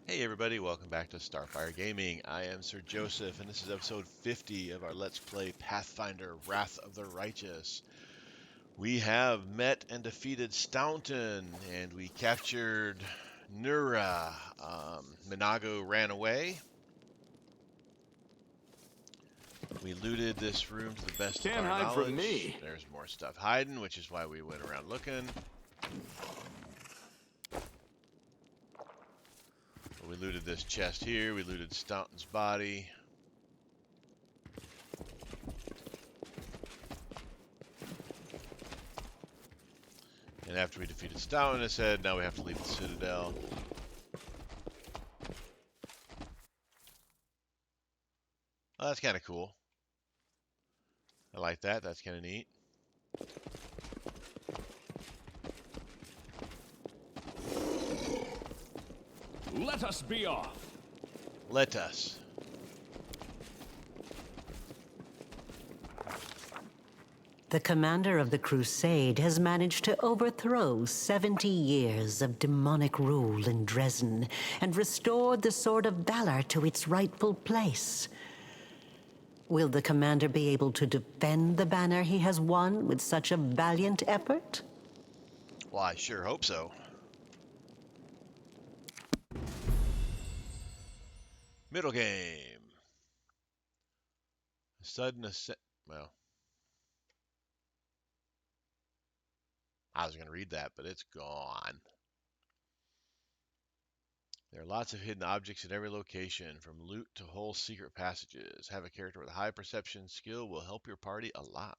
Hey everybody, welcome back to Starfyre Gaming. I am Sir Joseph, and this is episode 50 of our Let's Play Pathfinder Wrath of the Righteous. We have met and defeated Staunton, and we captured Nura. Minago ran away. We looted this room to the best of Can't our hide from knowledge. me. There's more stuff hiding, which is why we went around looking. We looted this chest here. We looted Staunton's body. And after we defeated Staunton, I said, now we have to leave the Citadel. Oh, that's kind of cool. I like that. That's kind of neat. Let us be off. Let us. The commander of the Crusade has managed to overthrow 70 years of demonic rule in Drezen and restored the Sword of Valor to its rightful place. Will the commander be able to defend the banner he has won with such a valiant effort? Well, I sure hope so. Middle game. Sudden ascent. Well, I was going to read that, but it's gone. There are lots of hidden objects in every location, from loot to whole secret passages. Have a character with a high perception skill will help your party a lot.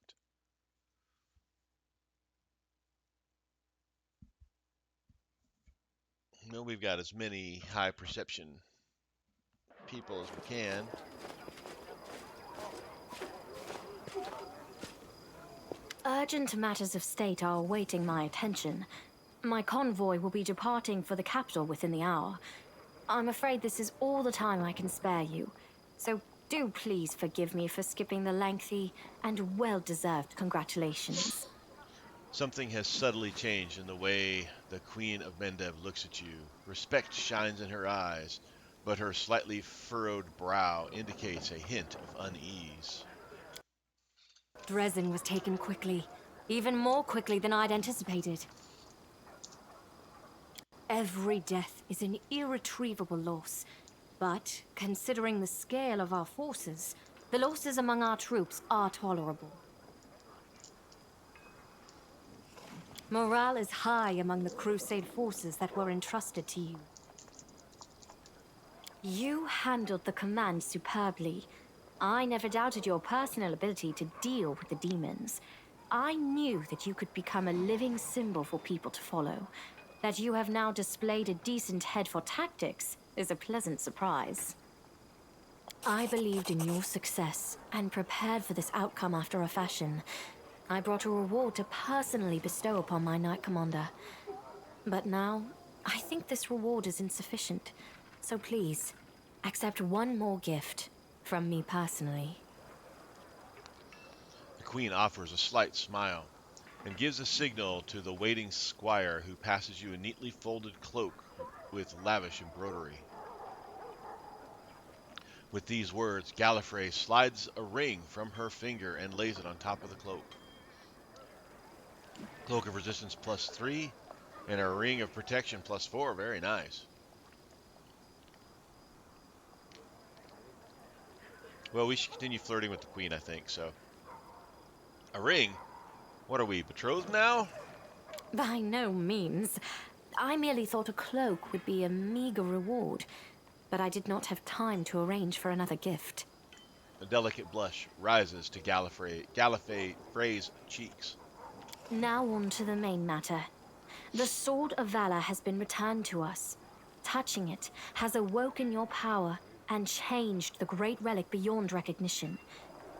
Well, we've got as many high perception people as we can. Urgent matters of state are awaiting my attention. My convoy will be departing for the capital within the hour. I'm afraid this is all the time I can spare you, so do please forgive me for skipping the lengthy and well-deserved congratulations. Something has subtly changed in the way the Queen of Mendev looks at you. Respect shines in her eyes, but her slightly furrowed brow indicates a hint of unease. Drezen was taken quickly, even more quickly than I'd anticipated. Every death is an irretrievable loss, but considering the scale of our forces, the losses among our troops are tolerable. Morale is high among the Crusade forces that were entrusted to you. You handled the command superbly. I never doubted your personal ability to deal with the demons. I knew that you could become a living symbol for people to follow. That you have now displayed a decent head for tactics is a pleasant surprise. I believed in your success and prepared for this outcome after a fashion. I brought a reward to personally bestow upon my Knight Commander. But now, I think this reward is insufficient. So please, accept one more gift from me personally. The Queen offers a slight smile and gives a signal to the waiting squire, who passes you a neatly folded cloak with lavish embroidery. With these words, Gallifrey slides a ring from her finger and lays it on top of the cloak. Cloak of resistance +3 and a ring of protection +4. Very nice. Well, we should continue flirting with the Queen, I think, so. A ring? What are we, betrothed now? By no means. I merely thought a cloak would be a meager reward, but I did not have time to arrange for another gift. A delicate blush rises to Gallifrey's cheeks. Now on to the main matter. The Sword of Valor has been returned to us. Touching it has awoken your power and changed the great relic beyond recognition.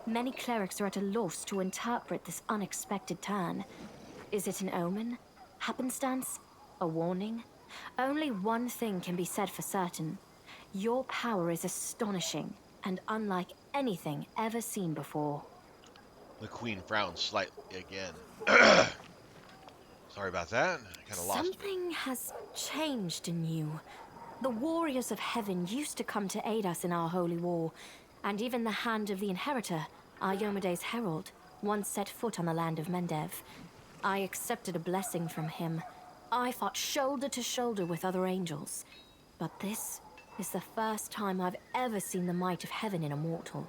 Many clerics are at a loss to interpret this unexpected turn. Is it an omen? Happenstance? A warning? Only one thing can be said for certain. Your power is astonishing and unlike anything ever seen before. The Queen frowns slightly again. Sorry about that. I kind of lost it. Something has changed in you. The warriors of heaven used to come to aid us in our holy war, and even the hand of the Inheritor, our Yomede's herald, once set foot on the land of Mendev. I accepted a blessing from him. I fought shoulder to shoulder with other angels. But this is the first time I've ever seen the might of heaven in a mortal.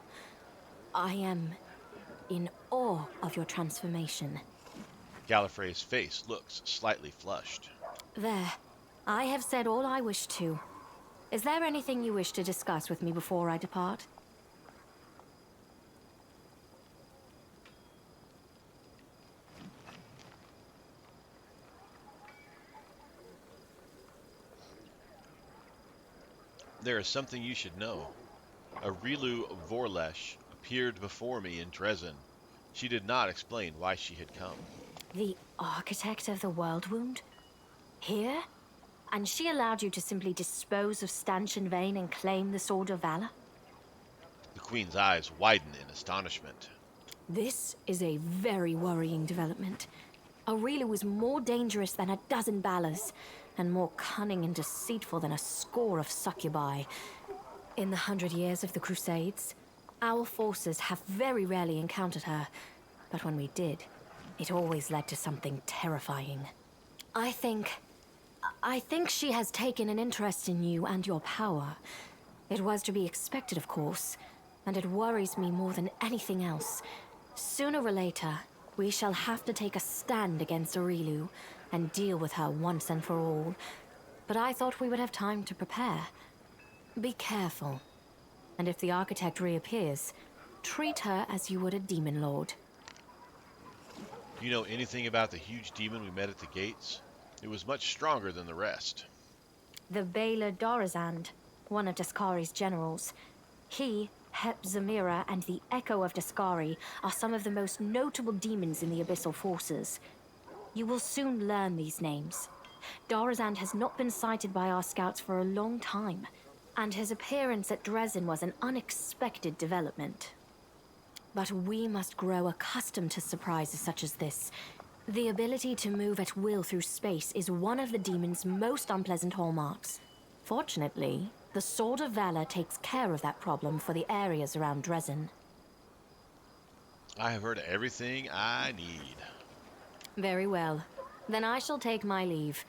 I am in awe of your transformation. Gallifrey's face looks slightly flushed. There. I have said all I wish to. Is there anything you wish to discuss with me before I depart? There is something you should know. A Rilu Vorlesh appeared before me in Drezen. She did not explain why she had come. The architect of the world wound? Here? And she allowed you to simply dispose of Stanchion Vane and claim the Sword of Valor? The Queen's eyes widen in astonishment. This is a very worrying development. Aurelia was more dangerous than a dozen Balors, and more cunning and deceitful than a score of succubi. In the 100 years of the Crusades, our forces have very rarely encountered her, but when we did, it always led to something terrifying. I think she has taken an interest in you and your power. It was to be expected, of course, and it worries me more than anything else. Sooner or later, we shall have to take a stand against Aurilu and deal with her once and for all. But I thought we would have time to prepare. Be careful. And if the architect reappears, treat her as you would a demon lord. Do you know anything about the huge demon we met at the gates? It was much stronger than the rest. The Baylor Dorazand, one of Daskari's generals. He, Hep Zamira, and the Echo of Daskari are some of the most notable demons in the Abyssal Forces. You will soon learn these names. Dorazand has not been sighted by our scouts for a long time, and his appearance at Drezen was an unexpected development. But we must grow accustomed to surprises such as this. The ability to move at will through space is one of the demon's most unpleasant hallmarks. Fortunately, the Sword of Valor takes care of that problem for the areas around Drezen. I have heard everything I need. Very well. Then I shall take my leave.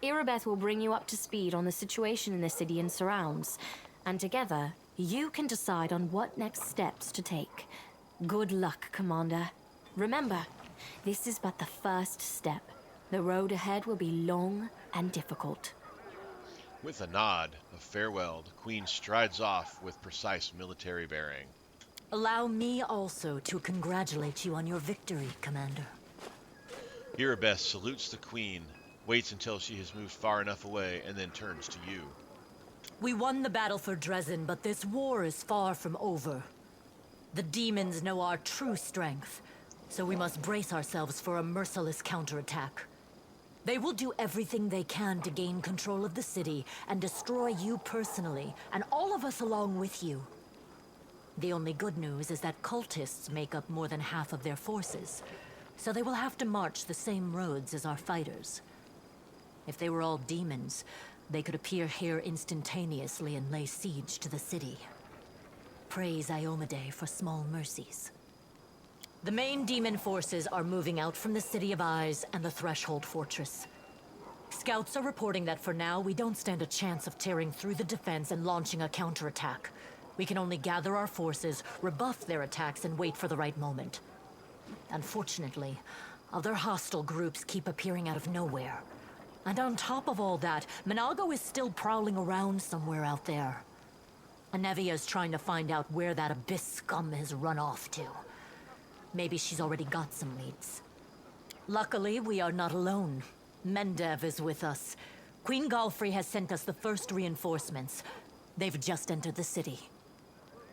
Irabeth will bring you up to speed on the situation in the city and surrounds, and together, you can decide on what next steps to take. Good luck, Commander. Remember, this is but the first step. The road ahead will be long and difficult. With a nod of farewell, the Queen strides off with precise military bearing. Allow me also to congratulate you on your victory, Commander. Irabeth salutes the Queen, waits until she has moved far enough away, and then turns to you. We won the battle for Drezen, but this war is far from over. The demons know our true strength, so we must brace ourselves for a merciless counterattack. They will do everything they can to gain control of the city and destroy you personally, and all of us along with you. The only good news is that cultists make up more than half of their forces, so they will have to march the same roads as our fighters. If they were all demons, they could appear here instantaneously and lay siege to the city. Praise Iomade for small mercies. The main demon forces are moving out from the City of Eyes and the Threshold Fortress. Scouts are reporting that for now, we don't stand a chance of tearing through the defense and launching a counterattack. We can only gather our forces, rebuff their attacks, and wait for the right moment. Unfortunately, other hostile groups keep appearing out of nowhere. And on top of all that, Minago is still prowling around somewhere out there. Anevia's trying to find out where that Abyss scum has run off to. Maybe she's already got some leads. Luckily, we are not alone. Mendev is with us. Queen Galfrey has sent us the first reinforcements. They've just entered the city.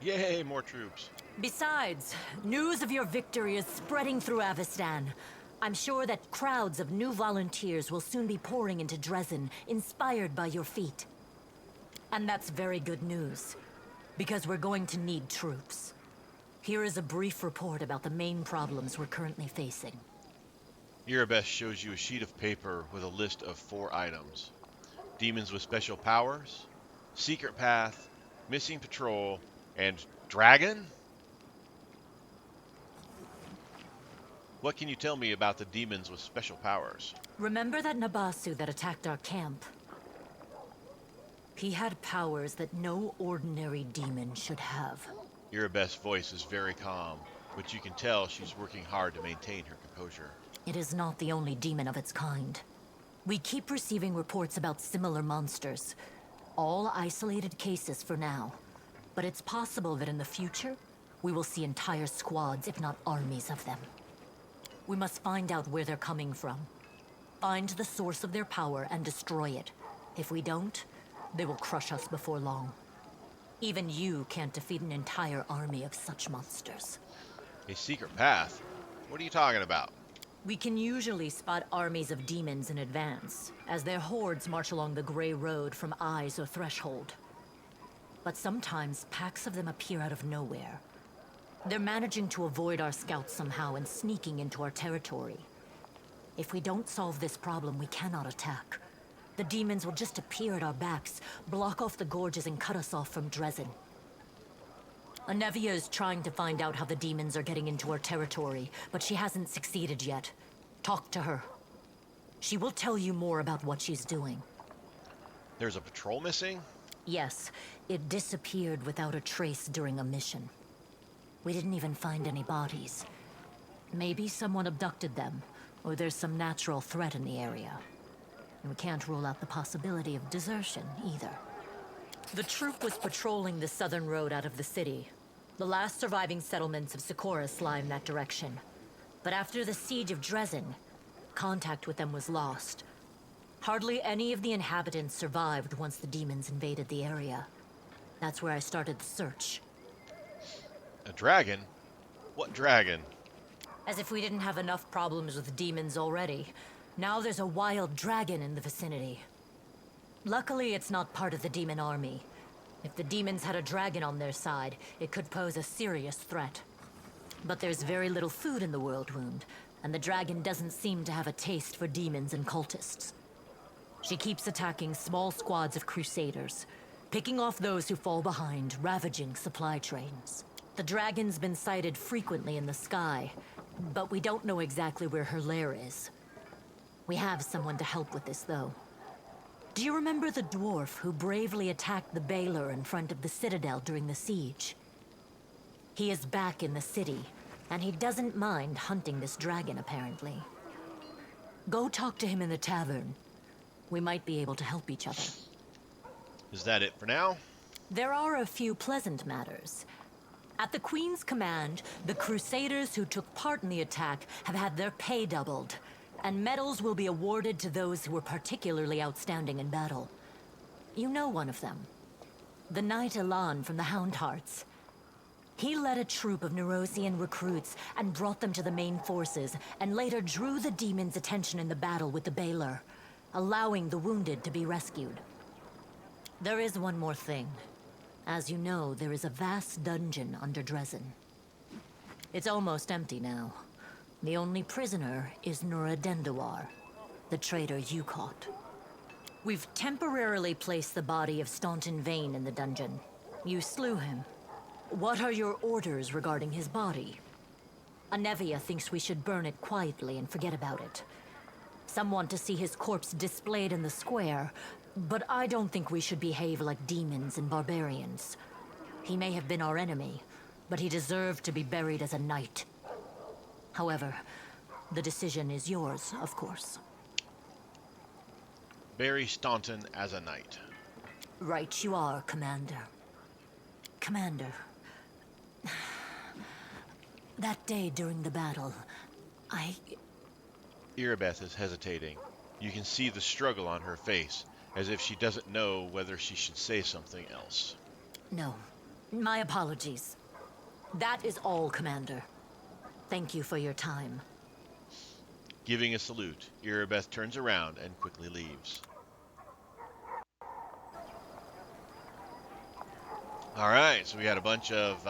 Yay, more troops. Besides, news of your victory is spreading through Avestan. I'm sure that crowds of new volunteers will soon be pouring into Drezen, inspired by your feat. And that's very good news, because we're going to need troops. Here is a brief report about the main problems we're currently facing. Irabeth shows you a sheet of paper with a list of 4 items. Demons with special powers, secret path, missing patrol, and dragon? What can you tell me about the demons with special powers? Remember that Nabasu that attacked our camp? He had powers that no ordinary demon should have. Irabeth's voice is very calm, but you can tell she's working hard to maintain her composure. It is not the only demon of its kind. We keep receiving reports about similar monsters. All isolated cases for now. But it's possible that in the future, we will see entire squads, if not armies of them. We must find out where they're coming from. Find the source of their power and destroy it. If we don't, they will crush us before long. Even you can't defeat an entire army of such monsters. A secret path? What are you talking about? We can usually spot armies of demons in advance, as their hordes march along the gray road from Eyes or Threshold. But sometimes packs of them appear out of nowhere. They're managing to avoid our scouts somehow and sneaking into our territory. If we don't solve this problem, we cannot attack. The demons will just appear at our backs, block off the gorges and cut us off from Drezen. Anevia is trying to find out how the demons are getting into our territory, but she hasn't succeeded yet. Talk to her. She will tell you more about what she's doing. There's a patrol missing? Yes, it disappeared without a trace during a mission. We didn't even find any bodies. Maybe someone abducted them, or there's some natural threat in the area. And we can't rule out the possibility of desertion, either. The troop was patrolling the southern road out of the city. The last surviving settlements of Socorus lie in that direction. But after the siege of Drezen, contact with them was lost. Hardly any of the inhabitants survived once the demons invaded the area. That's where I started the search. A dragon? What dragon? As if we didn't have enough problems with demons already. Now there's a wild dragon in the vicinity. Luckily, it's not part of the demon army. If the demons had a dragon on their side, it could pose a serious threat. But there's very little food in the World Wound, and the dragon doesn't seem to have a taste for demons and cultists. She keeps attacking small squads of Crusaders, picking off those who fall behind, ravaging supply trains. The dragon's been sighted frequently in the sky, but we don't know exactly where her lair is. We have someone to help with this, though. Do you remember the dwarf who bravely attacked the Baylor in front of the Citadel during the siege? He is back in the city, and he doesn't mind hunting this dragon, apparently. Go talk to him in the tavern. We might be able to help each other. Is that it for now? There are a few pleasant matters. At the Queen's command, the Crusaders who took part in the attack have had their pay doubled, and medals will be awarded to those who were particularly outstanding in battle. You know one of them. The Knight Elan from the Houndhearts. He led a troop of Nerosian recruits and brought them to the main forces, and later drew the demons' attention in the battle with the Baylor, allowing the wounded to be rescued. There is one more thing. As you know, there is a vast dungeon under Drezen. It's almost empty now. The only prisoner is Nuradendawar, the traitor you caught. We've temporarily placed the body of Staunton Vane in the dungeon. You slew him. What are your orders regarding his body? Anevia thinks we should burn it quietly and forget about it. Some want to see his corpse displayed in the square, but I don't think we should behave like demons and barbarians. He may have been our enemy, but he deserved to be buried as a knight. However, the decision is yours, of course. Bury Staunton as a knight. Right you are, Commander. Commander. That day during the battle, Irabeth is hesitating. You can see the struggle on her face, as if she doesn't know whether she should say something else. No. My apologies. That is all, Commander. Thank you for your time. Giving a salute, Irabeth turns around and quickly leaves. Alright, so we got a bunch of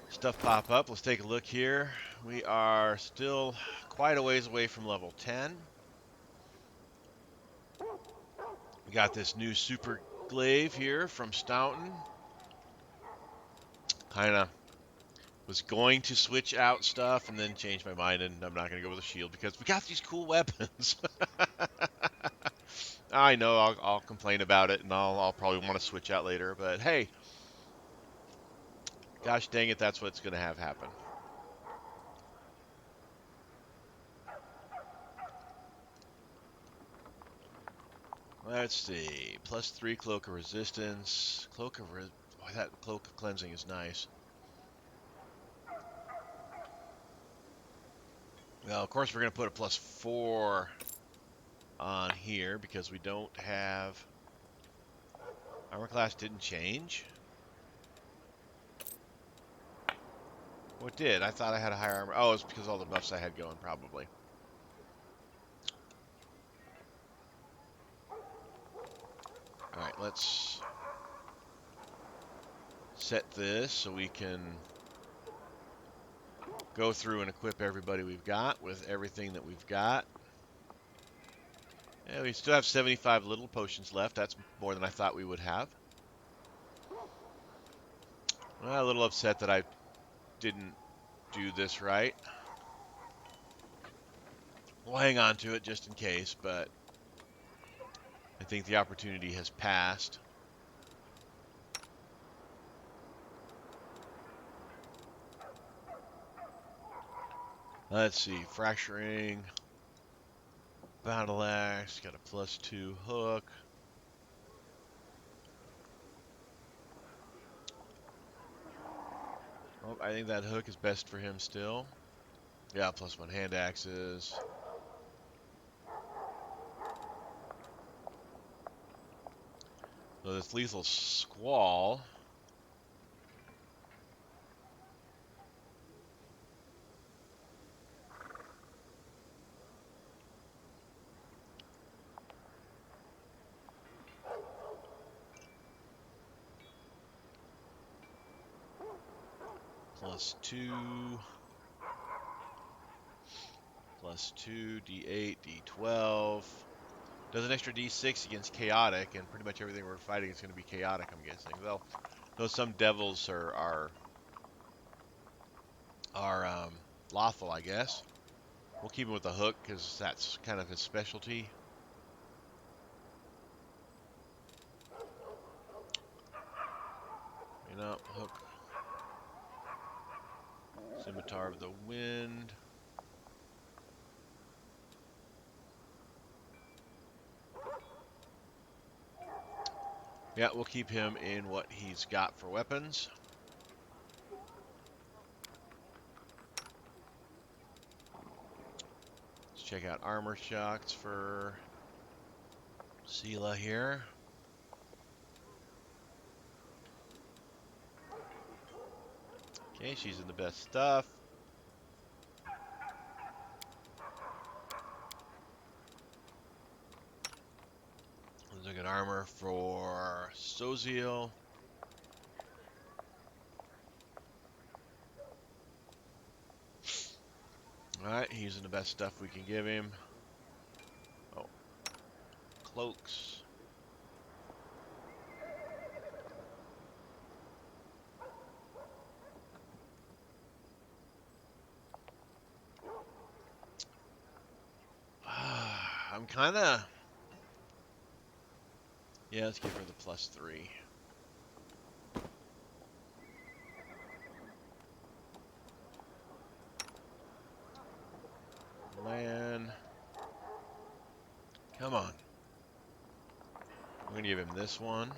stuff pop up. Let's take a look here. We are still quite a ways away from level 10. We got this new super glaive here from Staunton. Kind of was going to switch out stuff and then change my mind, and I'm not going to go with a shield because we got these cool weapons. I know I'll complain about it, and I'll probably want to switch out later, but hey, gosh dang it, that's what's going to have happen. Let's see. +3 Cloak of Resistance. That Cloak of Cleansing is nice. Well, of course, we're going to put a +4 on here because we don't have... Armor class didn't change? What did? I thought I had a higher armor. Oh, it's because of all the buffs I had going, probably. Alright, let's set this so we can go through and equip everybody we've got with everything that we've got. Yeah, we still have 75 little potions left. That's more than I thought we would have. Well, a little upset that I didn't do this right. We'll hang on to it just in case, but I think the opportunity has passed. Let's see, fracturing, battle axe, got a +2 hook. Oh, I think that hook is best for him still. Yeah, +1 hand axes. So this lethal squall. +2, +2, D8, D12. Does an extra D6 against chaotic, and pretty much everything we're fighting is going to be chaotic, I'm guessing. Though some devils are lawful, I guess. We'll keep him with the hook because that's kind of his specialty. You know, hook. Scimitar of the Wind. Yeah, we'll keep him in what he's got for weapons. Let's check out armor shocks for Sela here. Okay, she's in the best stuff. Let's look at armor for Soziel. Alright, he's in the best stuff we can give him. Oh, cloaks. I'm kind of... Yeah, let's give her the +3. Land. Come on. I'm going to give him this one.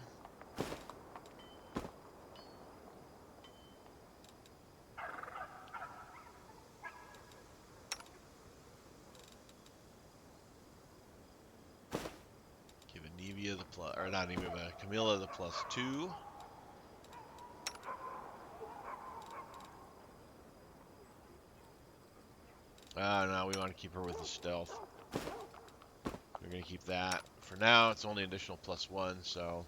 Give Anivia the plus, or not Anivia, but Camilla the +2. No, we want to keep her with the stealth. We're going to keep that. For now, it's only additional +1, so...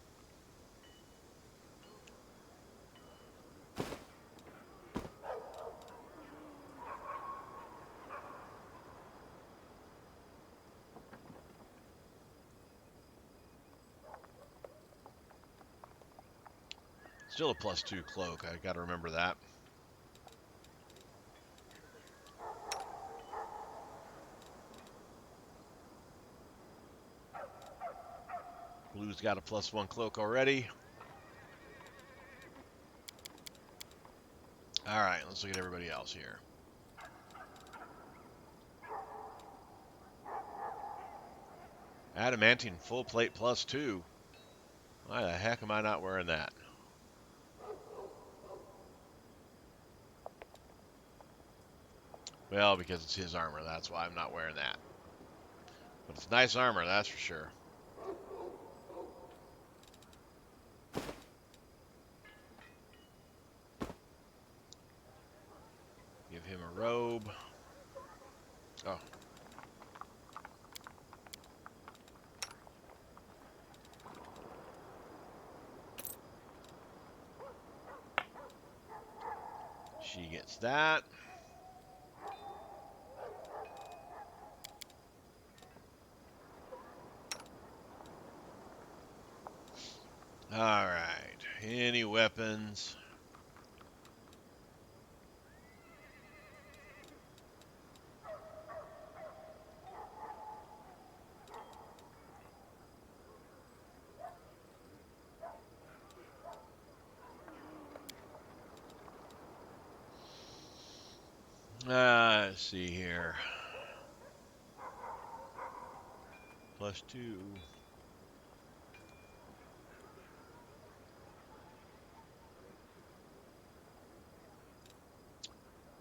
Still a +2 cloak. I got to remember that. Blue's got a +1 cloak already. All right, let's look at everybody else here. Adamantine full plate +2. Why the heck am I not wearing that? Well, because it's his armor. That's why I'm not wearing that. But it's nice armor, that's for sure. Give him a robe. Oh. She gets that. All right. Any weapons? Let's see here. +2.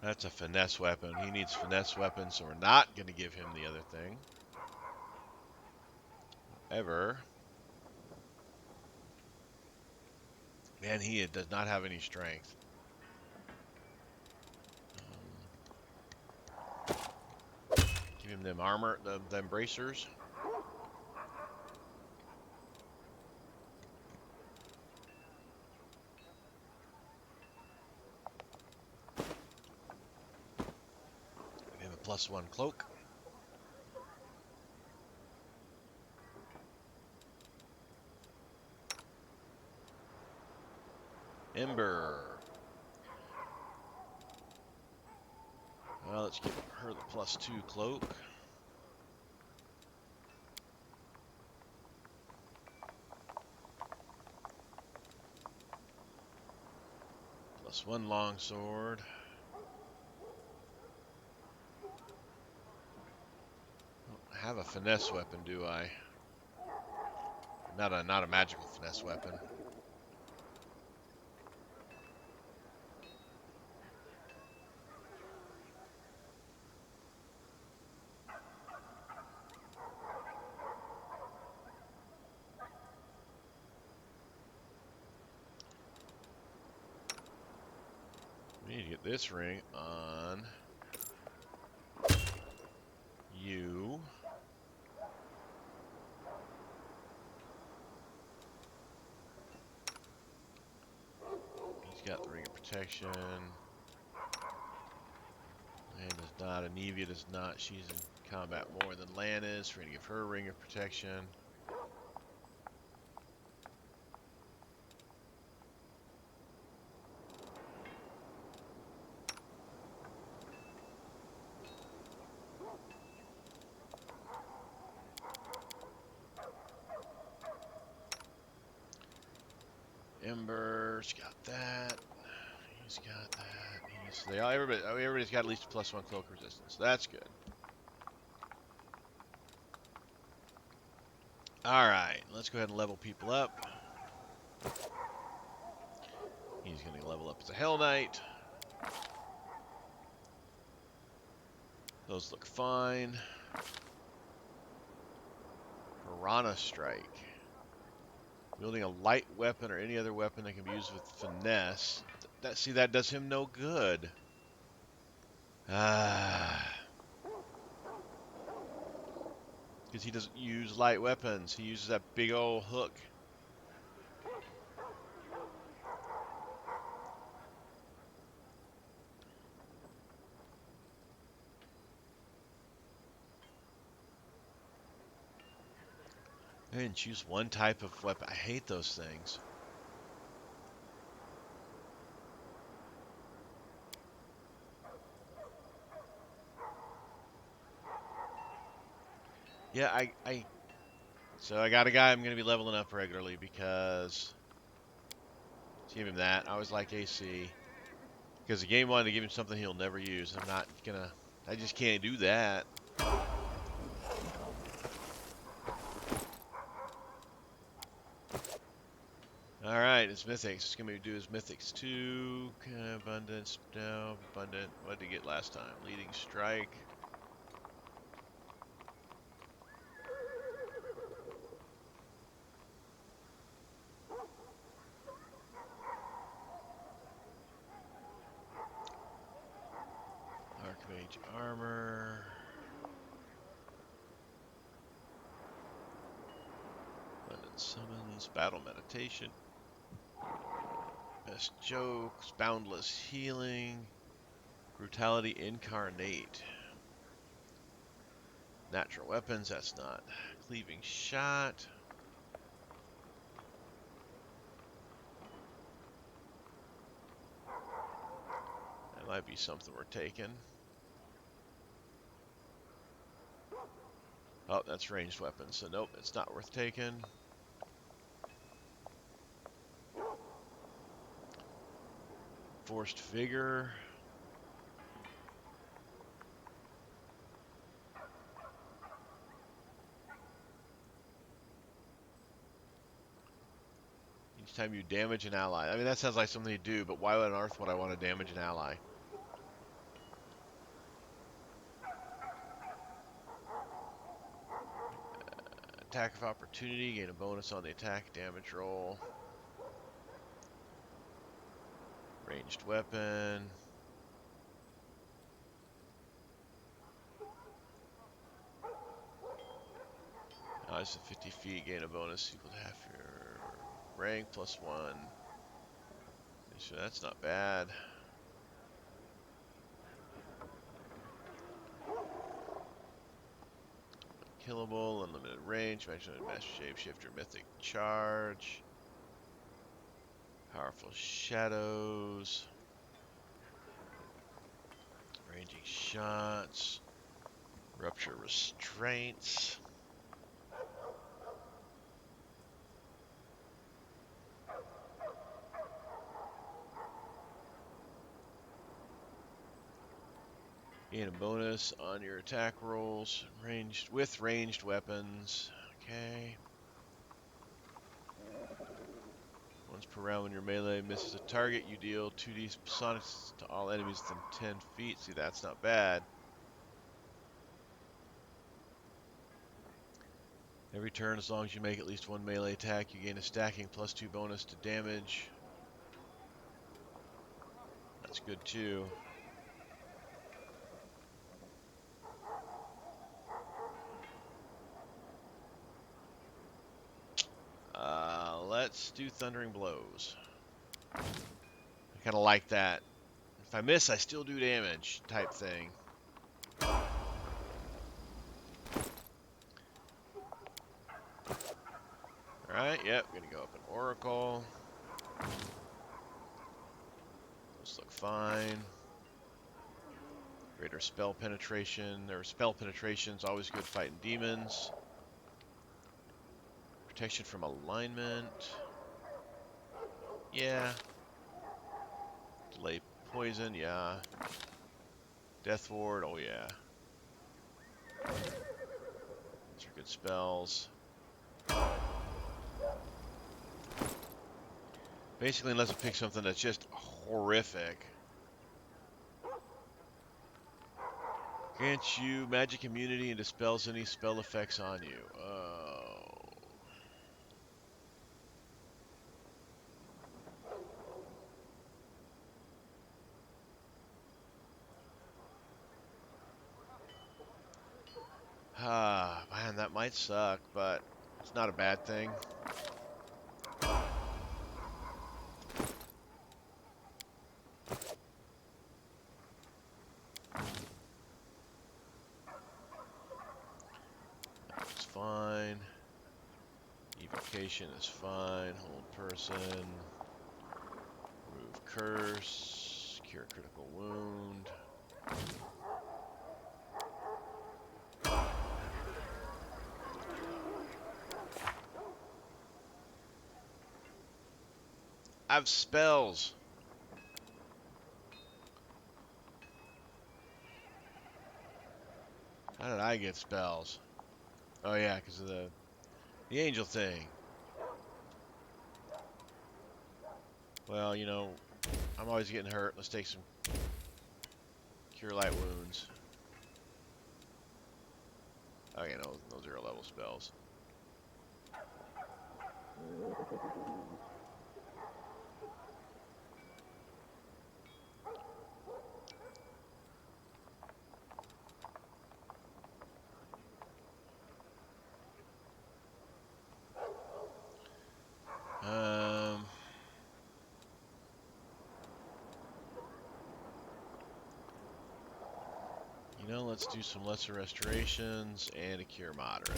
That's a finesse weapon. He needs finesse weapons, so we're not going to give him the other thing. Ever. Man, he does not have any strength. Give him them armor, them bracers. Give him a +1 cloak. Ember. Well, let's give her the +2 cloak. +1 longsword. I have a finesse weapon, do I? Not a magical finesse weapon. We need to get this ring on you. He's got the ring of protection. Lan does not. Anivia does not. She's in combat more than Lan is. We're going to give her a ring of protection. Ember's got that. He's got that. Everybody's got at least a +1 cloak resistance. That's good. All right, let's go ahead and level people up. He's going to level up as a Hell Knight. Those look fine. Piranha Strike. Wielding a light weapon or any other weapon that can be used with finesse. That does him no good. Because he doesn't use light weapons. He uses that big old hook. And choose one type of weapon. I hate those things. Yeah, so I got a guy I'm going to be leveling up regularly because give him that. I always like AC because the game wanted to give him something he'll never use. I'm not gonna. I just can't do that. All right, it's mythics. It's gonna do his mythics too. Abundance, no, abundant. What did he get last time? Leading strike. Archmage armor. Abundant summons. Battle meditation. Best jokes. Boundless healing. Brutality incarnate. Natural weapons. That's not. Cleaving shot. That might be something we're taking. Oh, that's ranged weapons, so nope, it's not worth taking. Forced vigor. Each time you damage an ally. I mean, that sounds like something you do, but why on earth would I want to damage an ally? Attack of opportunity, gain a bonus on the attack damage roll. Ranged weapon. It's a 50 feet, gain a bonus equal to half your rank plus 1. So that's not bad. Killable, unlimited range, master shapeshifter, mythic charge. Powerful shadows. Ranging shots. Rupture restraints. Gain a bonus on your attack rolls. Ranged weapons. Okay. Once per round when your melee misses a target, you deal 2d sonics to all enemies within 10 feet. See, that's not bad. Every turn, as long as you make at least one melee attack, you gain a stacking +2 bonus to damage. That's good too. Let's do Thundering Blows. I kind of like that. If I miss, I still do damage type thing. Alright, yep, gonna go up an Oracle. Those look fine. Greater spell penetration. Their spell penetration's always good fighting demons. Protection from alignment. Yeah. Delay poison, yeah. Death ward, oh yeah. These are good spells. Basically, unless I pick something that's just horrific. Grants you magic immunity and dispels any spell effects on you. Oh. Ah, man, that might suck, but it's not a bad thing. That's fine. Evocation is fine. Hold person. Remove curse. Cure critical wound. I have spells. How did I get spells? Oh yeah, because of the angel thing. Well, you know, I'm always getting hurt. Let's take some Cure Light Wounds. Oh yeah, no 0 level spells. Um, you know, let's do some lesser restorations and a cure moderate.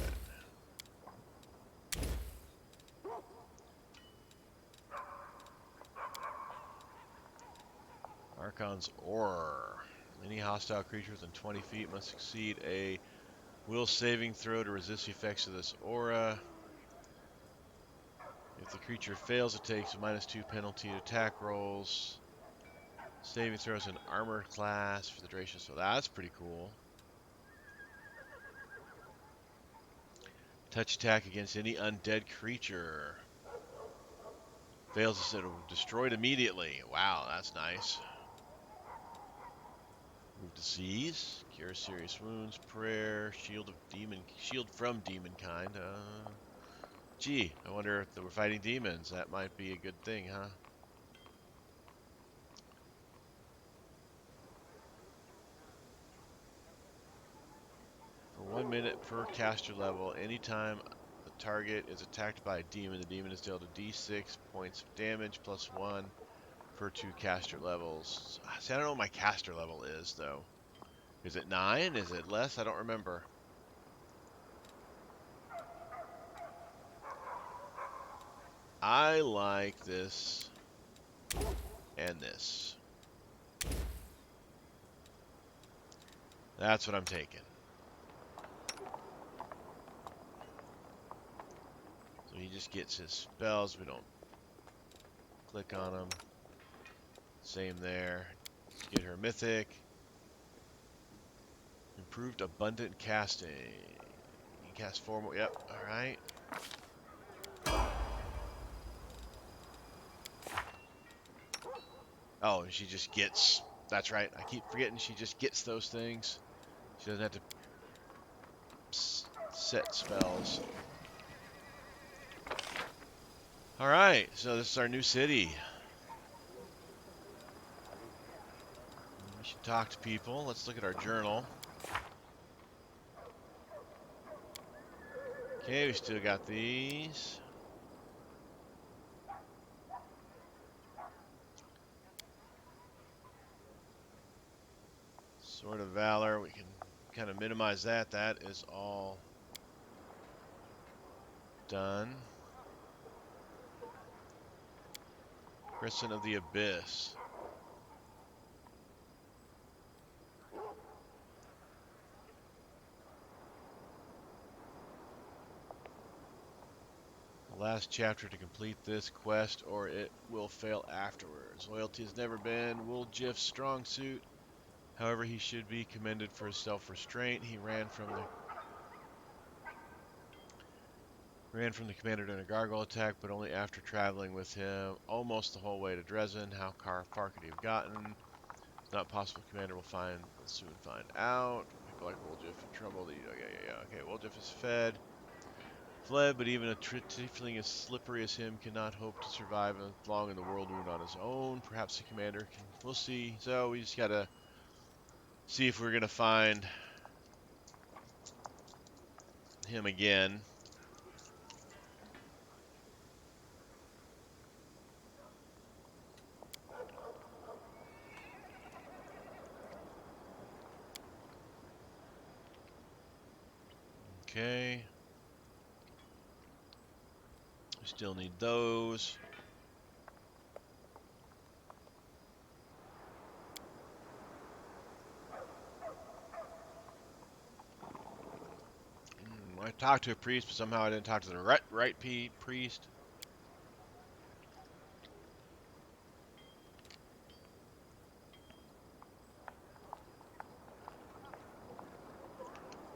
Archon's Aura. Any hostile creature within 20 feet must succeed a will saving throw to resist the effects of this aura. If the creature fails, it takes a -2 penalty to attack rolls. Saving throws in armor class for the duration, so that's pretty cool. Touch attack against any undead creature. Fails, it destroyed immediately. Wow, that's nice. Move disease, cure serious wounds, prayer, shield from demon kind. Gee, I wonder if we're fighting demons. That might be a good thing, huh? For 1 minute per caster level, anytime the target is attacked by a demon, the demon is dealt a d6 points of damage plus 1 per 2 caster levels. See, I don't know what my caster level is, though. Is it 9? Is it less? I don't remember. I like this and this. That's what I'm taking. So he just gets his spells. We don't click on them. Same there. Let's get her mythic. Improved abundant casting. You can cast 4 more. Yep. All right. Oh, and she just gets. That's right. I keep forgetting she just gets those things. She doesn't have to set spells. All right. So this is our new city. We should talk to people. Let's look at our journal. Okay, we still got these. Sword of Valor, we can kind of minimize that. That is all done. Crescent of the Abyss. The last chapter to complete this quest, or it will fail afterwards. Loyalty has never been Wooljiff's strong suit. However, he should be commended for his self-restraint. He ran from the commander during a gargoyle attack, but only after traveling with him almost the whole way to Drezen. How far could he have gotten? It's not possible. Commander will soon find out. People like Wooljiff in trouble. Yeah. Okay, Wooljiff is fled, but even a tiefling as slippery as him cannot hope to survive long in the whirlwind on his own. Perhaps the commander can. We'll see. So we just gotta see if we're gonna find him again. Okay. We still need those. I talked to a priest, but somehow I didn't talk to the right priest.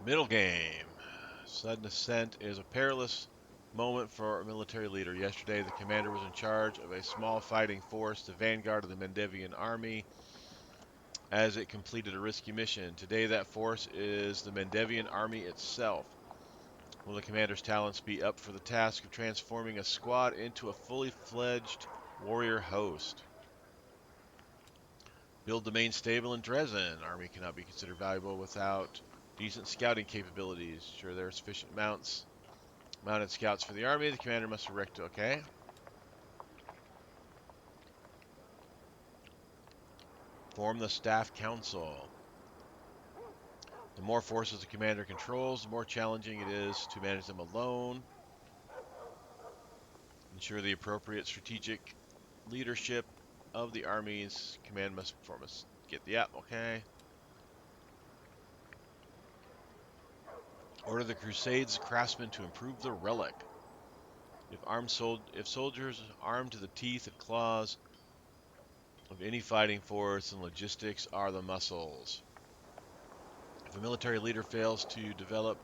Middle game. Sudden ascent is a perilous moment for a military leader. Yesterday, the commander was in charge of a small fighting force, the vanguard of the Mendevian army, as it completed a risky mission. Today, that force is the Mendevian army itself. Will the commander's talents be up for the task of transforming a squad into a fully fledged warrior host? Build the main stable in Drezen. Army cannot be considered valuable without decent scouting capabilities. Sure, there are sufficient mounted scouts for the army. The commander must erect. Okay. Form the staff council. The more forces the commander controls, the more challenging it is to manage them alone. Ensure the appropriate strategic leadership of the armies. Command must perform a get the app. Okay. Order the Crusades craftsmen to improve the relic. If soldiers armed to the teeth and claws of any fighting force, and logistics are the muscles. If a military leader fails to develop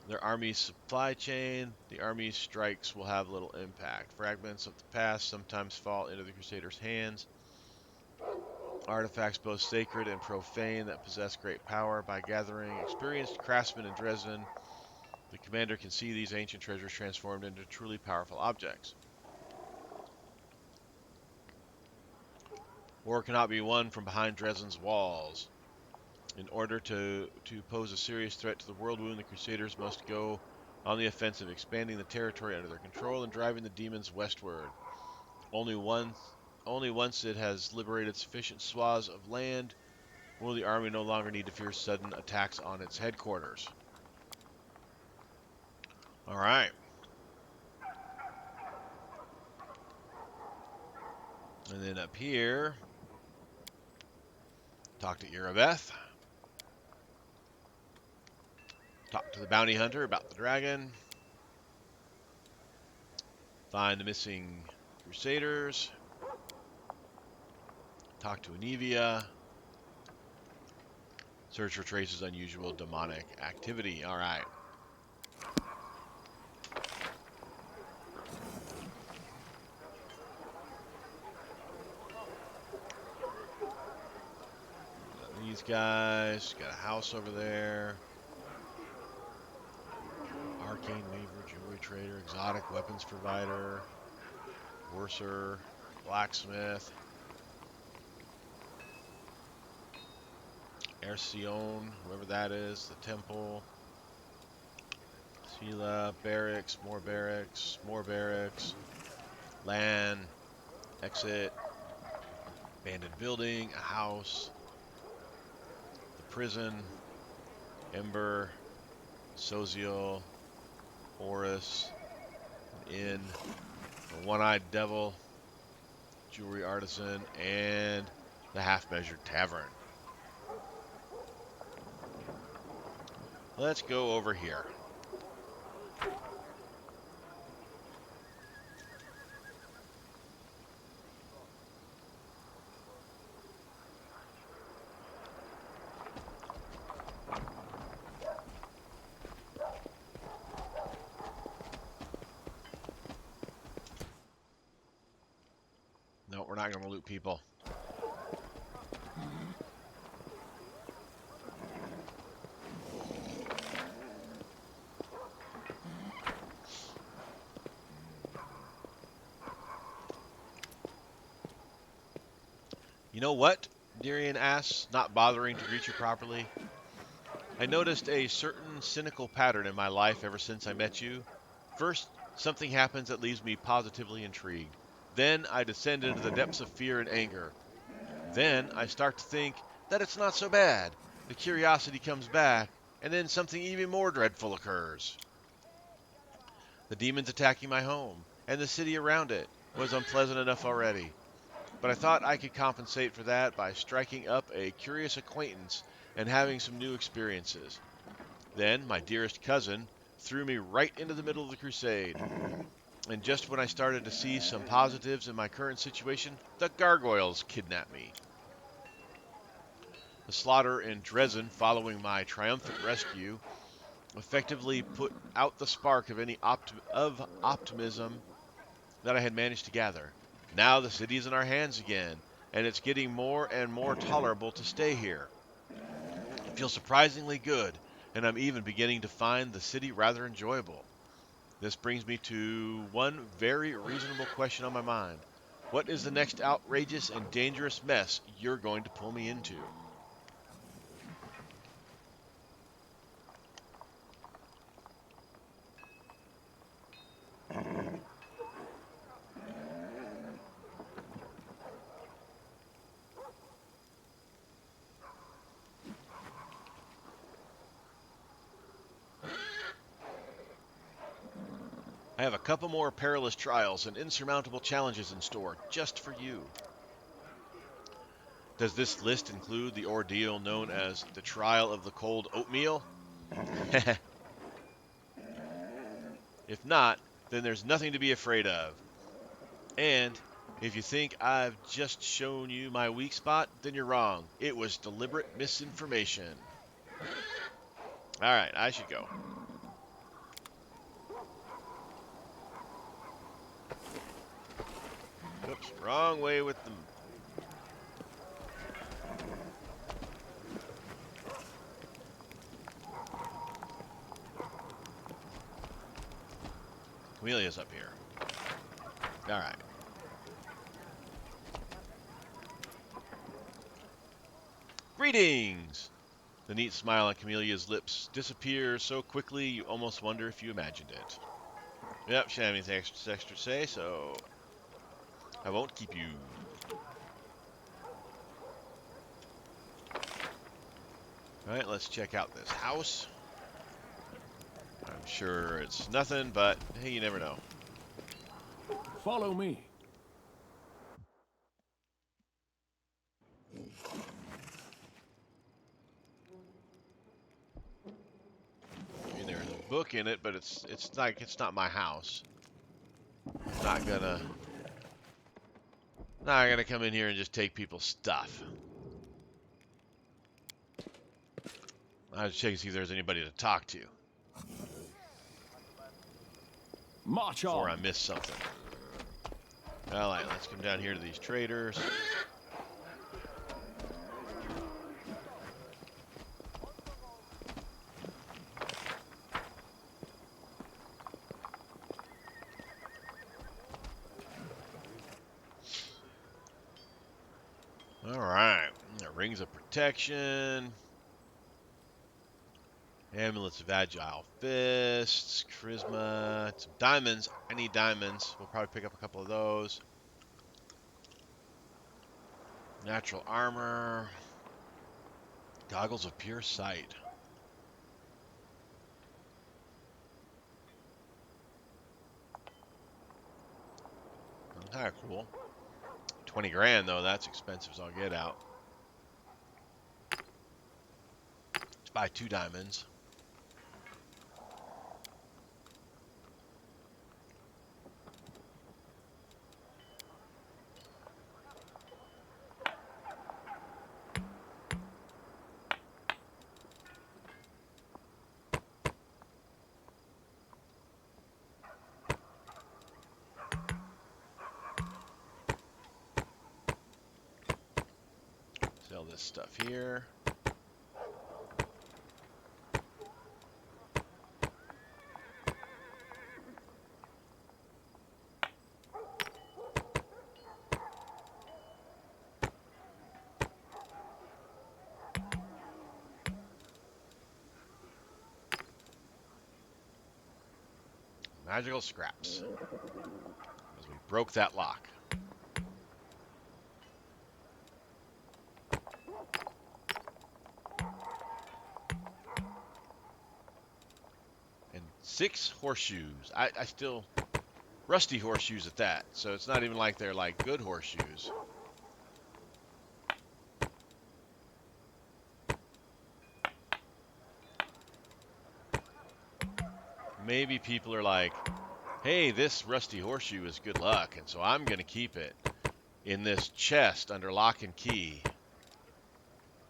their army's supply chain, the army's strikes will have little impact. Fragments of the past sometimes fall into the Crusaders' hands. Artifacts both sacred and profane that possess great power. By gathering experienced craftsmen in Dresden, the commander can see these ancient treasures transformed into truly powerful objects. War cannot be won from behind Dresden's walls. In order to pose a serious threat to the world wound, the Crusaders must go on the offensive, expanding the territory under their control and driving the demons westward. Only once it has liberated sufficient swaths of land will the army no longer need to fear sudden attacks on its headquarters. All right. And then up here, talk to Irabeth. Talk to the bounty hunter about the dragon. Find the missing Crusaders. Talk to Anivia. Search for traces of unusual demonic activity. All right. These guys. Got a house over there. Arcane Weaver, Jewelry Trader, Exotic Weapons Provider, Worser, Blacksmith, Ercion, whoever that is, the Temple, Sela, Barracks, more Barracks, more Barracks, Land, Exit, Abandoned Building, a House, the Prison, Ember, Sozial, Horus, an Inn, the One-Eyed Devil, Jewelry Artisan, and the Half-Measured Tavern. Let's go over here. No, we're not going to loot people. You know what? Darian asks, not bothering to greet you properly. I noticed a certain cynical pattern in my life ever since I met you. First, something happens that leaves me positively intrigued. Then I descend into the depths of fear and anger. Then I start to think that it's not so bad. The curiosity comes back, and then something even more dreadful occurs. The demons attacking my home, and the city around it, was unpleasant enough already. But I thought I could compensate for that by striking up a curious acquaintance and having some new experiences. Then my dearest cousin threw me right into the middle of the crusade. And just when I started to see some positives in my current situation, the gargoyles kidnapped me. The slaughter in Drezen following my triumphant rescue effectively put out the spark of any optimism that I had managed to gather. Now the city is in our hands again, and it's getting more and more tolerable to stay here. It feels surprisingly good, and I'm even beginning to find the city rather enjoyable. This brings me to one very reasonable question on my mind. What is the next outrageous and dangerous mess you're going to pull me into? I have a couple more perilous trials and insurmountable challenges in store just for you. Does this list include the ordeal known as the Trial of the Cold Oatmeal? If not, then there's nothing to be afraid of. And if you think I've just shown you my weak spot, then you're wrong. It was deliberate misinformation. Alright, I should go. Oops, wrong way with them. Camelia's up here. Alright. Greetings! The neat smile on Camelia's lips disappears so quickly you almost wonder if you imagined it. Yep, she didn't have anything extra to say, so I won't keep you. Alright, let's check out this house. I'm sure it's nothing, but hey, you never know. Follow me. I mean, there's a book in it, but it's not my house. I'm not gonna come in here and just take people's stuff. I was checking to see if there's anybody to talk to March before I on. miss something. Alright, let's come down here to these traders. Alright, rings of protection. Amulets of agile fists, charisma, some diamonds. I need diamonds. We'll probably pick up a couple of those. Natural armor. Goggles of pure sight. Kind of cool. 20 grand though, that's expensive as I'll get out. Let's buy 2 diamonds. Sell this stuff here. Magical scraps. As we broke that lock. And 6 horseshoes. I still... Rusty horseshoes at that. So it's not even like they're like good horseshoes. Maybe people are like, hey, this rusty horseshoe is good luck, and so I'm going to keep it in this chest under lock and key.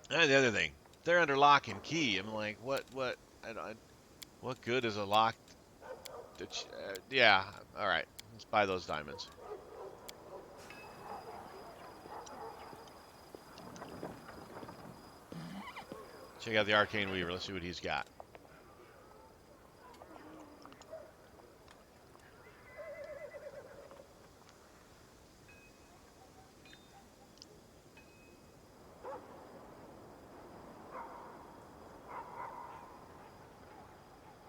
And the other thing, they're under lock and key. I'm like, what good is a lock? Yeah, all right. Let's buy those diamonds. Check out the Arcane Weaver. Let's see what he's got.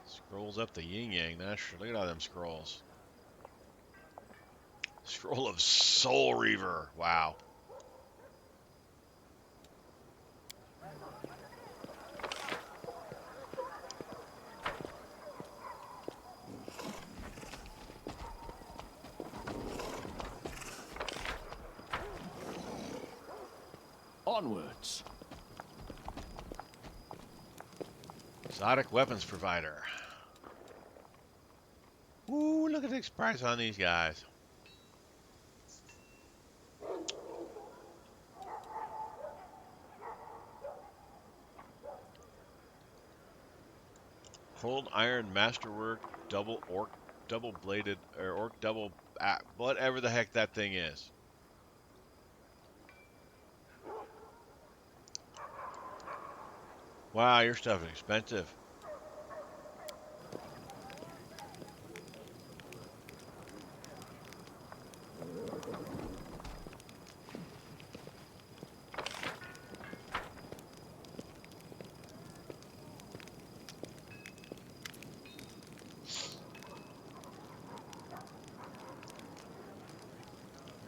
Scrolls up the yin yang. Look at all them scrolls. Scroll of Soul Reaver. Wow. Onwards. Exotic weapons provider. Ooh, look at the price on these guys. Cold iron masterwork, double bladed, or orc double, whatever the heck that thing is. Wow, your stuff is expensive.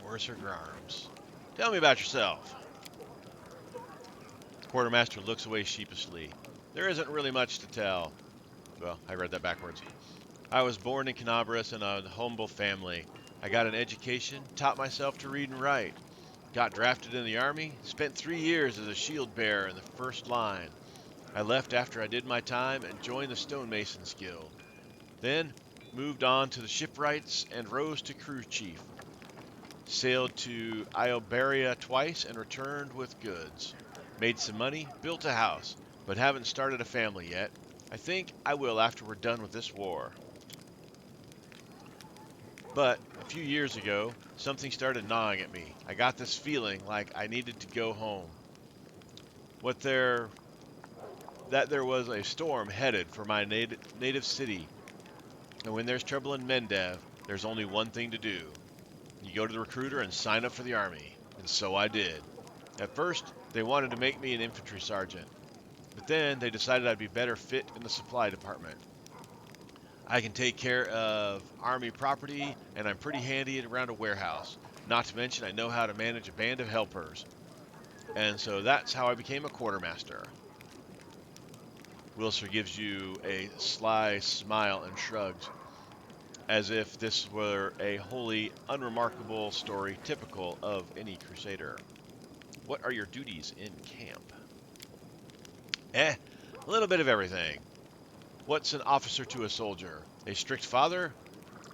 Mercer Garms. Tell me about yourself. The quartermaster looks away sheepishly. There isn't really much to tell. Well, I read that backwards. I was born in Canabras in a humble family. I got an education, taught myself to read and write. Got drafted in the army, spent 3 years as a shield bearer in the first line. I left after I did my time and joined the Stonemasons Guild. Then moved on to the shipwrights and rose to crew chief. Sailed to Iobaria twice and returned with goods. Made some money, built a house, but haven't started a family yet. I think I will after we're done with this war. But a few years ago, something started gnawing at me. I got this feeling like I needed to go home. That there was a storm headed for my native city. And when there's trouble in Mendev, there's only one thing to do. You go to the recruiter and sign up for the army. And so I did. At first, they wanted to make me an infantry sergeant. But then they decided I'd be better fit in the supply department. I can take care of army property, and I'm pretty handy around a warehouse. Not to mention I know how to manage a band of helpers. And so that's how I became a quartermaster. Wilser gives you a sly smile and shrugs, as if this were a wholly unremarkable story typical of any crusader. What are your duties in camp? A little bit of everything. What's an officer to a soldier? A strict father?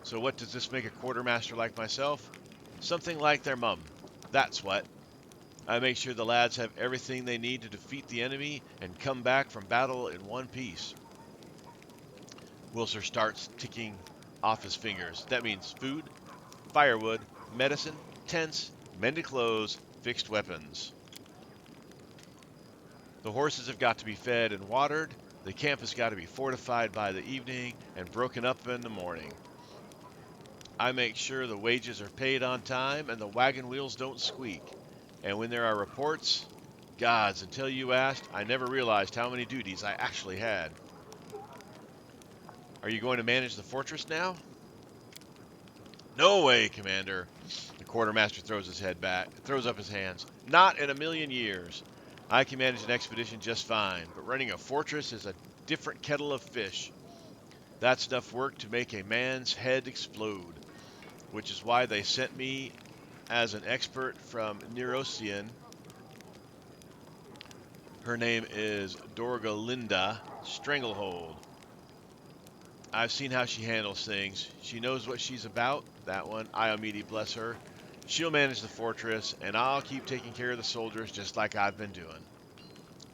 So what does this make a quartermaster like myself? Something like their mum. That's what. I make sure the lads have everything they need to defeat the enemy and come back from battle in one piece. Wilser starts ticking off his fingers. That means food, firewood, medicine, tents, mended clothes, fixed weapons. The horses have got to be fed and watered. The camp has got to be fortified by the evening and broken up in the morning. I make sure the wages are paid on time and the wagon wheels don't squeak. And when there are reports, gods, until you asked, I never realized how many duties I actually had. Are you going to manage the fortress now? No way, Commander. The quartermaster throws up his hands. Not in a million years. I can manage an expedition just fine, but running a fortress is a different kettle of fish. That's enough work to make a man's head explode, which is why they sent me as an expert from Nerosian. Her name is Dorgalinda Stranglehold. I've seen how she handles things. She knows what she's about, that one. Iomede, bless her. She'll manage the fortress, and I'll keep taking care of the soldiers just like I've been doing.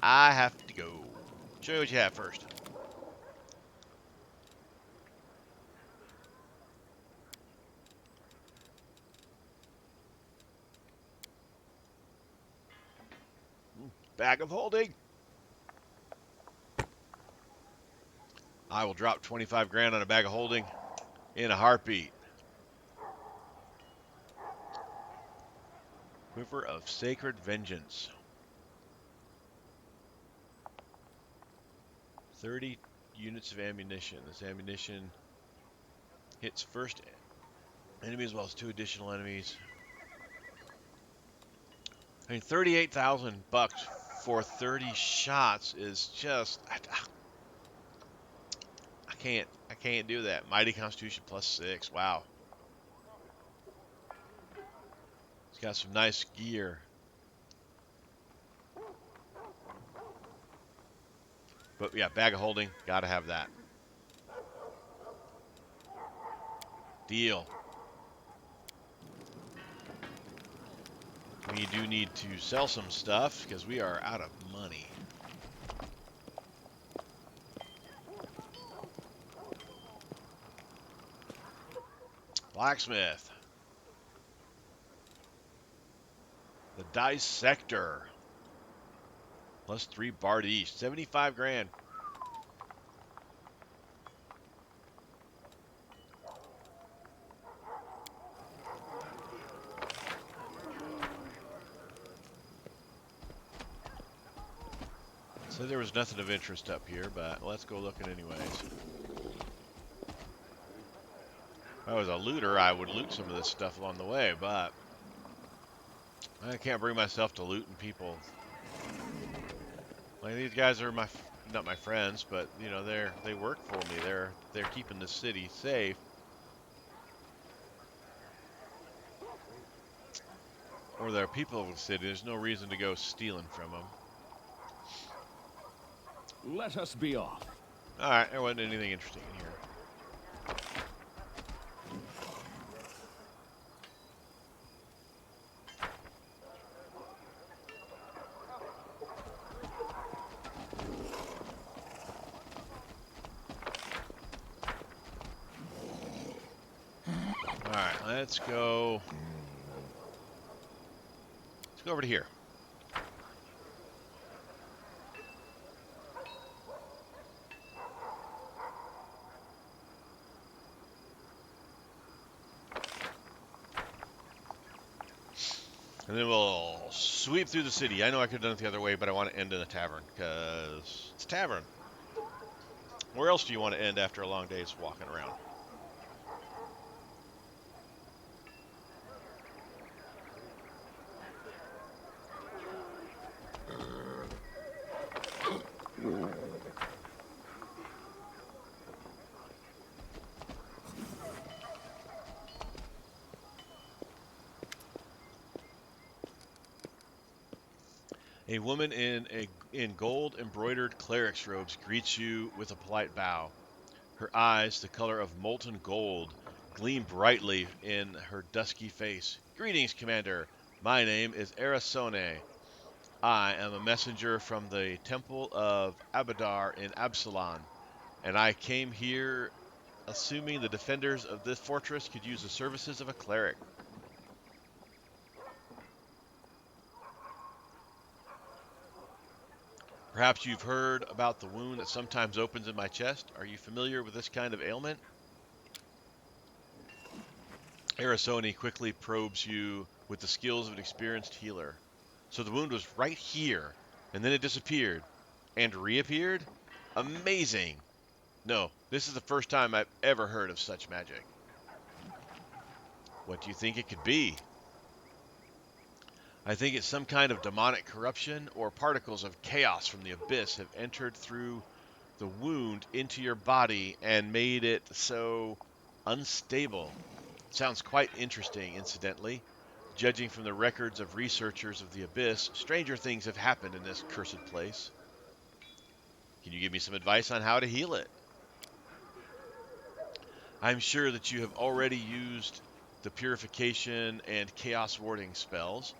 I have to go. Show you what you have first. Bag of holding. I will drop 25 grand on a bag of holding in a heartbeat. Quiver of Sacred Vengeance. 30 units of ammunition. This ammunition hits first enemy as well as 2 additional enemies. I mean, 38,000 bucks for 30 shots is just I can't do that. Mighty Constitution +6. Wow. It's got some nice gear. But yeah, bag of holding, gotta have that. Deal. We do need to sell some stuff because we are out of money. Blacksmith. The Dissector. +3 Bard East. 75 grand. So there was nothing of interest up here, but let's go looking anyways. If I was a looter, I would loot some of this stuff along the way, but I can't bring myself to looting people. Like, these guys are not my friends, but you know, they work for me. They're keeping the city safe. Or they're people of the city. There's no reason to go stealing from them. Let us be off. All right, there wasn't anything interesting in here. All right, let's go. Let's go over to here. And then we'll sweep through the city. I know I could have done it the other way, but I want to end in a tavern, because it's a tavern. Where else do you want to end after a long day's walking around? A woman in gold embroidered cleric's robes greets you with a polite bow. Her eyes, the color of molten gold, gleam brightly in her dusky face. Greetings, Commander. My name is Arasone. I am a messenger from the Temple of Abadar in Absalon, and I came here assuming the defenders of this fortress could use the services of a cleric. Perhaps you've heard about the wound that sometimes opens in my chest. Are you familiar with this kind of ailment? Arasone quickly probes you with the skills of an experienced healer. So the wound was right here, and then it disappeared, and reappeared? Amazing! No, this is the first time I've ever heard of such magic. What do you think it could be? I think it's some kind of demonic corruption, or particles of chaos from the abyss have entered through the wound into your body and made it so unstable. Sounds quite interesting, incidentally. Judging from the records of researchers of the abyss, stranger things have happened in this cursed place. Can you give me some advice on how to heal it? I'm sure that you have already used the purification and chaos warding spells,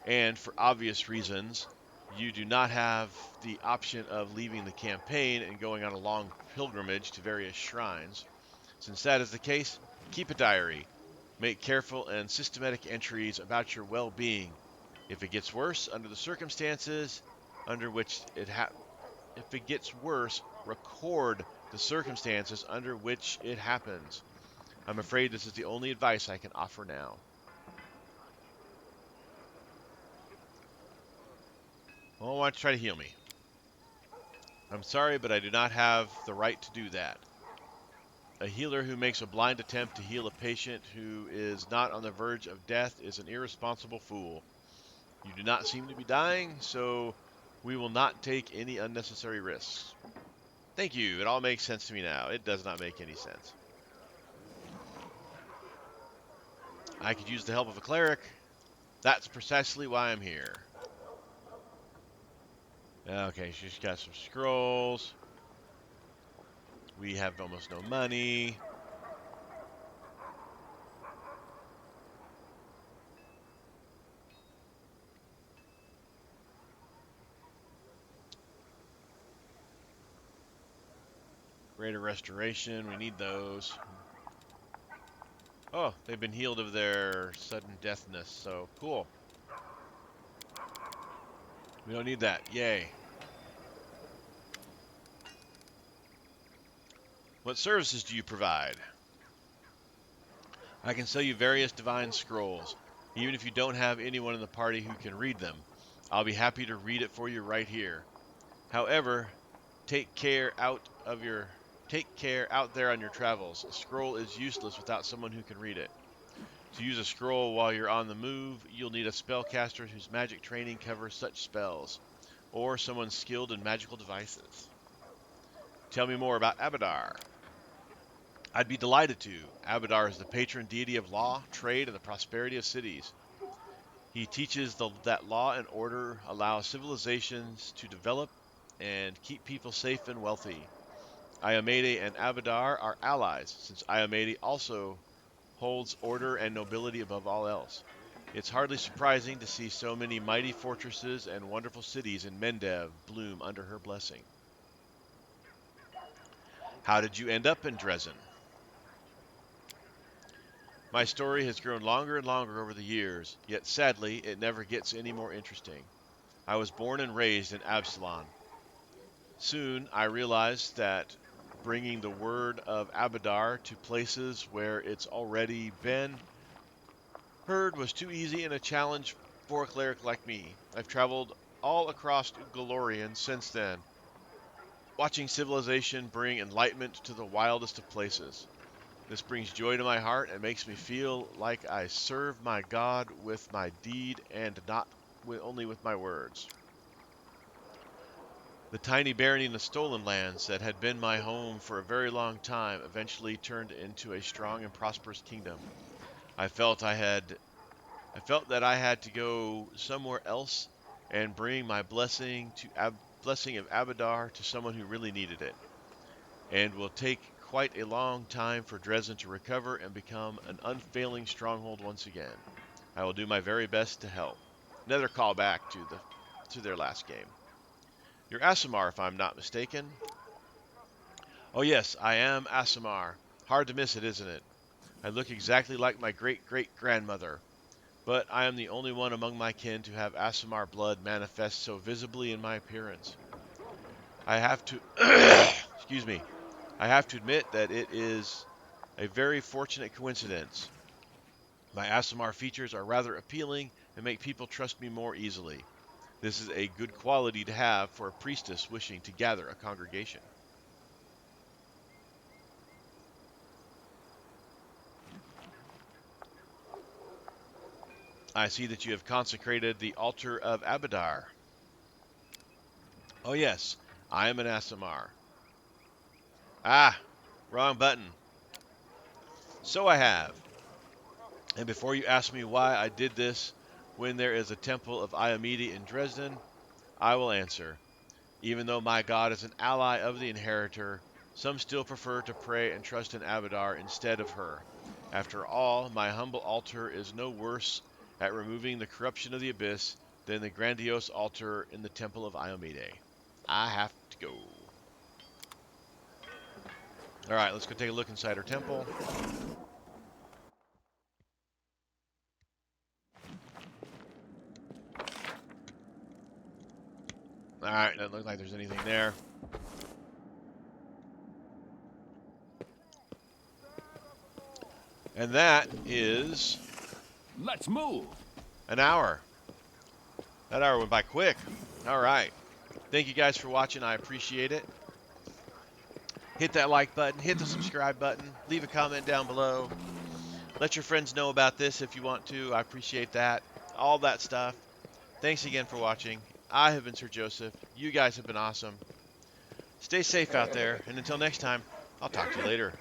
and for obvious reasons, You do not have the option of leaving the campaign and going on a long pilgrimage to various shrines. Since that is the case, keep a diary. Make careful and systematic entries about your well-being. If it gets worse under the circumstances under which if it gets worse, record the circumstances under which it happens. I'm afraid this is the only advice I can offer now. Well, why don't you try to heal me? I'm sorry, but I do not have the right to do that. A healer who makes a blind attempt to heal a patient who is not on the verge of death is an irresponsible fool. You do not seem to be dying, so we will not take any unnecessary risks. Thank you. It all makes sense to me now. It does not make any sense. I could use the help of a cleric. That's precisely why I'm here. Okay, she's got some scrolls. We have almost no money. Greater restoration, we need those. Oh, they've been healed of their sudden deathness, so cool. We don't need that, yay. What services do you provide? I can sell you various divine scrolls, even if you don't have anyone in the party who can read them. I'll be happy to read it for you right here. However, take care out there on your travels. A scroll is useless without someone who can read it. To use a scroll while you're on the move, you'll need a spellcaster whose magic training covers such spells, or someone skilled in magical devices. Tell me more about Abadar. I'd be delighted to. Abadar is the patron deity of law, trade, and the prosperity of cities. He teaches that law and order allow civilizations to develop and keep people safe and wealthy. Iamede and Abadar are allies, since Iamede also holds order and nobility above all else. It's hardly surprising to see so many mighty fortresses and wonderful cities in Mendev bloom under her blessing. How did you end up in Drezen? My story has grown longer and longer over the years, yet sadly it never gets any more interesting. I was born and raised in Absalon. Soon I realized that bringing the word of Abadar to places where it's already been heard was too easy and a challenge for a cleric like me. I've traveled all across Golorian since then, watching civilization bring enlightenment to the wildest of places. This brings joy to my heart and makes me feel like I serve my God with my deed and not only with my words. The tiny barony in the Stolen Lands that had been my home for a very long time eventually turned into a strong and prosperous kingdom. I felt that I had to go somewhere else and bring my blessing of Abadar to someone who really needed it, and will take quite a long time for Drezen to recover and become an unfailing stronghold once again. I will do my very best to help. Another callback to their last game. You're Asimar, if I'm not mistaken. Oh yes, I am Asimar. Hard to miss it, isn't it? I look exactly like my great-great-grandmother, but I am the only one among my kin to have Asimar blood manifest so visibly in my appearance. I have to excuse me. I have to admit that it is a very fortunate coincidence. My Asimar features are rather appealing and make people trust me more easily. This is a good quality to have for a priestess wishing to gather a congregation. I see that you have consecrated the altar of Abadar. Oh yes, I am an Asimar. Ah, wrong button. So I have. And before you ask me why I did this when there is a temple of Iamede in Dresden, I will answer. Even though my god is an ally of the Inheritor, some still prefer to pray and trust in Abadar instead of her. After all, my humble altar is no worse at removing the corruption of the Abyss then the grandiose altar in the Temple of Iomide. I have to go. All right, let's go take a look inside her temple. All right, doesn't look like there's anything there. And that is Let's move. an hour. That hour went by quick. All right. Thank you guys for watching. I appreciate it. Hit that like button. Hit the subscribe button. Leave a comment down below. Let your friends know about this if you want to. I appreciate that. All that stuff. Thanks again for watching. I have been Sir Joseph. You guys have been awesome. Stay safe out there. And until next time, I'll talk to you later.